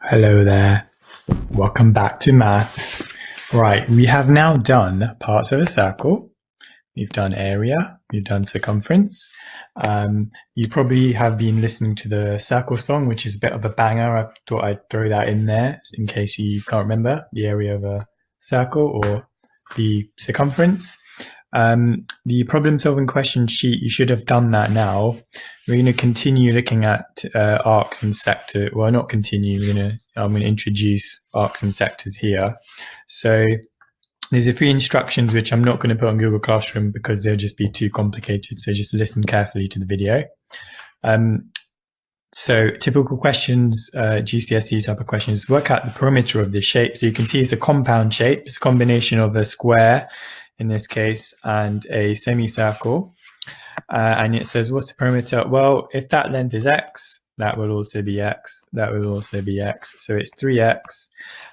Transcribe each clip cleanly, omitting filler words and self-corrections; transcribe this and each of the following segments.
Hello there. Welcome back to maths. Right, we have now done parts of a circle. We've done area, we've done circumference. You probably have been listening to the circle song, which is a bit of a banger. I thought I'd throw that in there in case you can't remember the area of a circle or the circumference. The problem solving question sheet, you should have done that now. We're going to continue looking at arcs and sectors. Well, not continue. I'm going to introduce arcs and sectors here. So there's a few instructions which I'm not going to put on Google Classroom because they'll just be too complicated. So just listen carefully to the video. So typical questions, GCSE type of questions, work out the perimeter of this shape. So you can see it's a compound shape. It's a combination of a square, in this case, and a semicircle. And it says, what's the perimeter? Well, if that length is x, that will also be x. That will also be x. So it's 3x.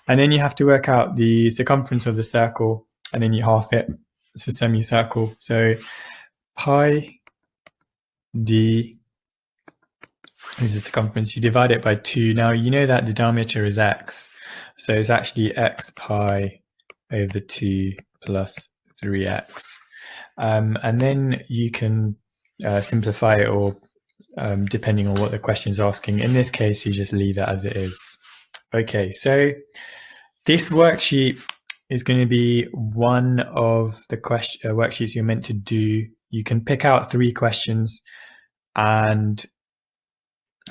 And then you have to work out the circumference of the circle, and then you half it. It's a semicircle. So pi d is the circumference. You divide it by 2. Now, you know that the diameter is x. So it's actually x pi over 2 plus 3x. And then you can simplify it, or depending on what the question is asking. In this case, you just leave it as it is. Okay, so this worksheet is going to be one of the worksheets you're meant to do. You can pick out 3 questions and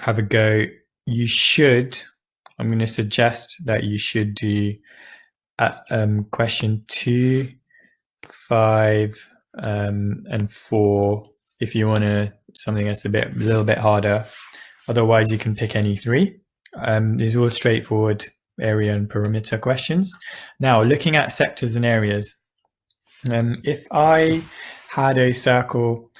have a go. You should, I'm going to suggest that you should do question 2, 5, and 4 if you want something that's a little bit harder. Otherwise, you can pick any 3. These are all straightforward area and perimeter questions. Now, looking at sectors and areas, if I had a circle,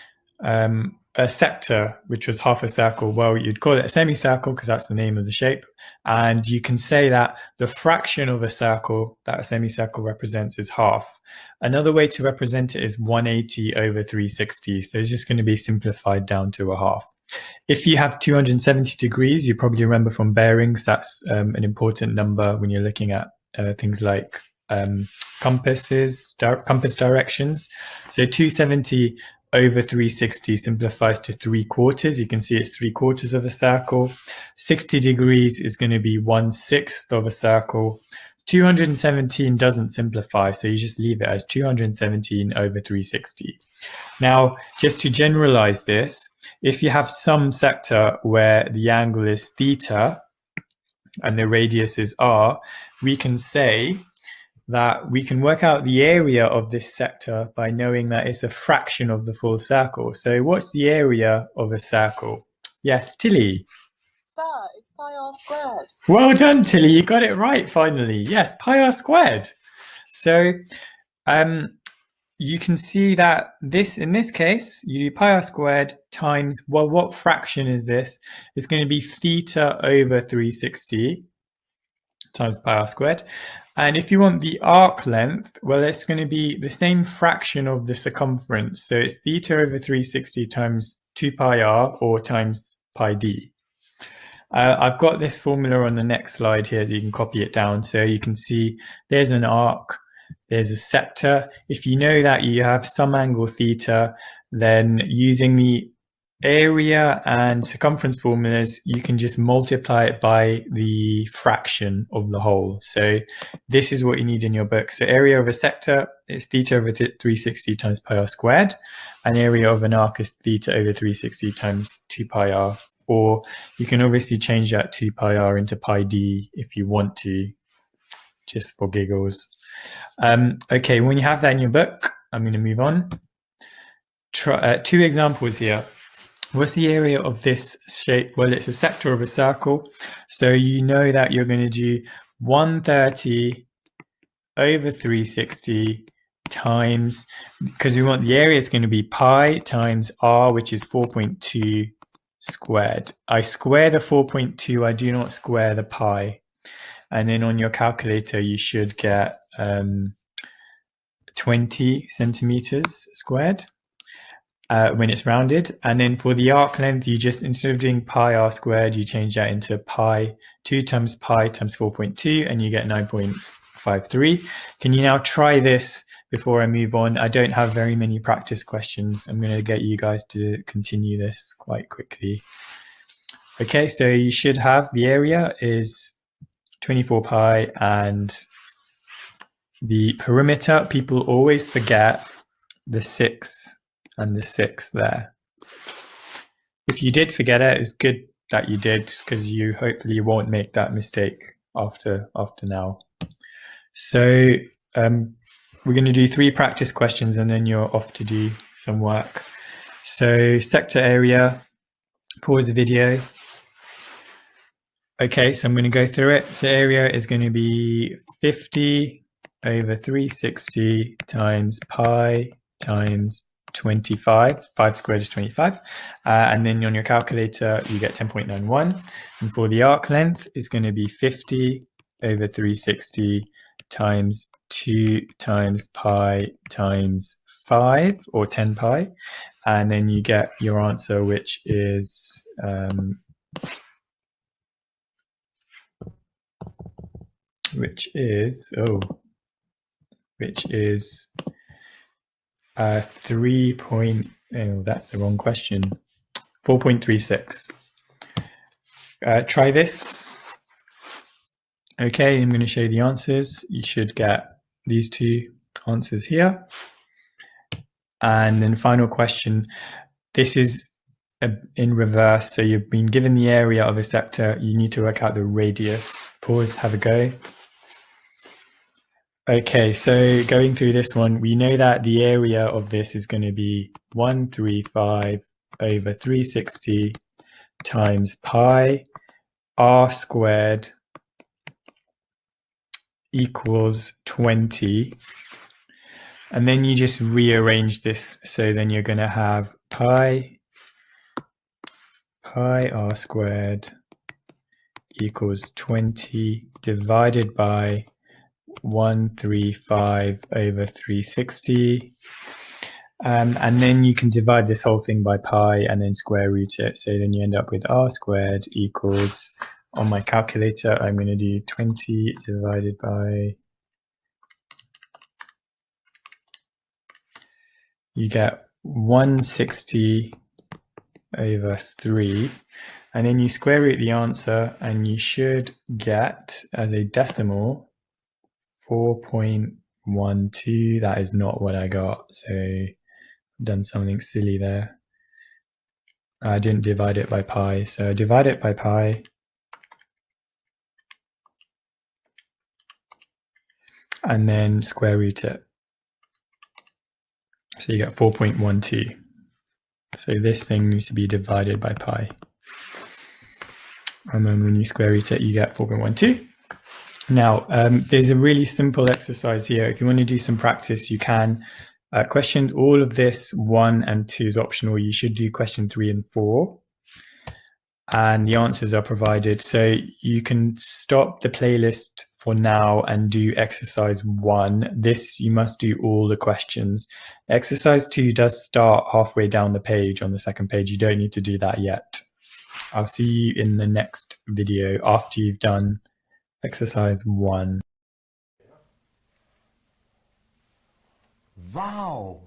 a sector which was half a circle, well, you'd call it a semicircle because that's the name of the shape. And you can say that the fraction of a circle that a semicircle represents is half. Another way to represent it is 180 over 360. So it's just going to be simplified down to a half. If you have 270 degrees, you probably remember from bearings, that's an important number when you're looking at things like compass directions. So 270 over 360 simplifies to 3/4. You can see it's 3/4 of a circle. 60 degrees is going to be 1/6 of a circle. 217 doesn't simplify, so you just leave it as 217 over 360. Now, just to generalize this, if you have some sector where the angle is theta and the radius is r, we can say that we can work out the area of this sector by knowing that it's a fraction of the full circle. So what's the area of a circle? Yes, Tilly. Sir, it's pi r squared. Well done, Tilly. You got it right, finally. Yes, pi r squared. So you can see that in this case, you do pi r squared times, well, what fraction is this? It's going to be theta over 360 times pi r squared. And if you want the arc length, well, it's going to be the same fraction of the circumference. So it's theta over 360 times 2 pi r, or times pi d. I've got this formula on the next slide here, that you can copy it down. So you can see there's an arc, there's a sector. If you know that you have some angle theta, then using the area and circumference formulas, you can just multiply it by the fraction of the whole. So this is what you need in your book. So area of a sector is theta over 360 times pi r squared, and area of an arc is theta over 360 times 2 pi r. Or you can obviously change that 2 pi r into pi d if you want to, just for giggles. Okay, when you have that in your book, I'm going to move on. 2 examples here. What's the area of this shape? Well, it's a sector of a circle. So you know that you're going to do 130 over 360 times, because we want the area is going to be pi times r, which is 4.2 squared. I square the 4.2, I do not square the pi. And then on your calculator, you should get 20 centimeters squared. when it's rounded. And then for the arc length, you just, instead of doing pi r squared, you change that into pi 2 times pi times 4.2, and you get 9.53. Can you now try this before I move on? I don't have very many practice questions. I'm going to get you guys to continue this quite quickly. Okay, so you should have, the area is 24 pi, and the perimeter, people always forget the 6 and the 6 there. If you did forget it, it's good that you did, because you hopefully won't make that mistake after now. So we're going to do 3 practice questions and then you're off to do some work. So sector area, pause the video. Okay, so I'm going to go through it. So area is going to be 50 over 360 times pi times 25. 5 squared is 25. And then on your calculator, you get 10.91. And for the arc length, is going to be 50 over 360 times 2 times pi times 5, or 10 pi. And then you get your answer, which is 3 point, oh, that's the wrong question, 4.36. Try this. Okay, I'm going to show you the answers. You should get these 2 answers here. And then final question, this is in reverse. So you've been given the area of a sector, you need to work out the radius. Pause, have a go. Okay, so going through this one, we know that the area of this is going to be 135 over 360 times pi r squared equals 20. And then you just rearrange this. So then you're going to have pi r squared equals 20 divided by 135 over 360. And then you can divide this whole thing by pi and then square root it. So then you end up with r squared equals, on my calculator, I'm going to do 20 divided by, you get 160 over 3. And then you square root the answer, and you should get, as a decimal, 4.12. That is not what I got. So I've done something silly there. I didn't divide it by pi. So I divide it by pi. And then square root it. So you get 4.12. So this thing needs to be divided by pi. And then when you square root it, you get 4.12. Now, there's a really simple exercise here. If you want to do some practice, you can. Question, all of this 1 and 2 is optional. You should do question 3 and 4. And the answers are provided. So you can stop the playlist for now and do exercise 1. This, you must do all the questions. Exercise 2 does start halfway down the page on the second page. You don't need to do that yet. I'll see you in the next video after you've done exercise 1. Wow!